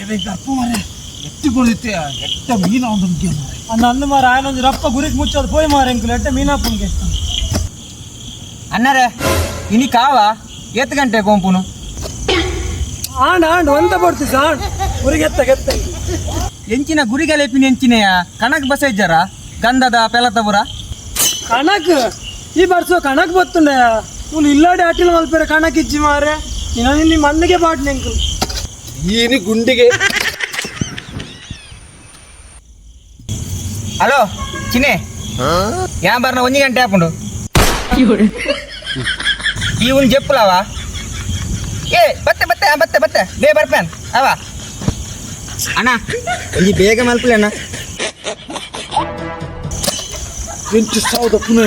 ಅಪ್ಪ ಮಾರೆ ಎತ್ತಿಕೊಂಡಿತ್ತೆ ಎಟ್ಟ ಮೀನ ಒಂದು ನನ್ನ ಮಾರ ಆಯನೊಂದು ರಪ್ಪ ಗುರಿಗೆ ಮುಚ್ಚೋದು ಪೋಯ್ ಮಾರ ಎಂಕುಲು ಎಟ್ಟ ಮೀನಪ್ಪನಿಗೆ ಅಣ್ಣರೇ ಇನಿ ಕಾವ ಎತ್ತು ಗಂಟೆ ಕೊಂಪುನು ಆಂಡ್ ಒಂತ ಬರ್ತೀಸ ಆಂಡ್ ಗುರಿಗೆ ಎತ್ತ ಎಂಚಿನ ಗುರಿಗಲೆಪಿನ ಎಂಚಿನೆಯ ಕಣಕ್ ಬಸ ಇಜ್ಜಾರ ಗಂಧದ ಪೆಲತಬುರ ಕಣಕ್ ಈ ಬರ್ಸೋ ಕಣಕ್ ಬತ್ತುಂಡ ಇವ್ನು ಇಲ್ಲಾಡಿ ಅಟ್ಟಿಲ್ ಮಲ್ಪೇರೆ ಕಣಕ್ ಇಜ್ಜಿ ಮಾರೆ ನಿಮ್ಮ ಮಣ್ಣಿಗೆ ಬಾಟ್ಲಿ ಎಂಕುಲು ಈನಿ ಗುಂಡಿಗೆ ಹಲೋ ಚಿನ್ನೆ ಯಾ ಬರ್ನ 1 ಗಂಟೆ ಹಾಕೊಂಡು ಇವನ್ ಜಪ್ಪುಲವ ಏ ಬತ್ತೆ ಬೇ ಬರ್ಪೇನ್ ಅವ ಅಣ್ಣ ಇಲ್ಲಿ ಬೇಗ ಮಲ್ಪಲೆ ಅಣ್ಣ ಎಂಟು ಸಾವಿರದ ಪುನಃ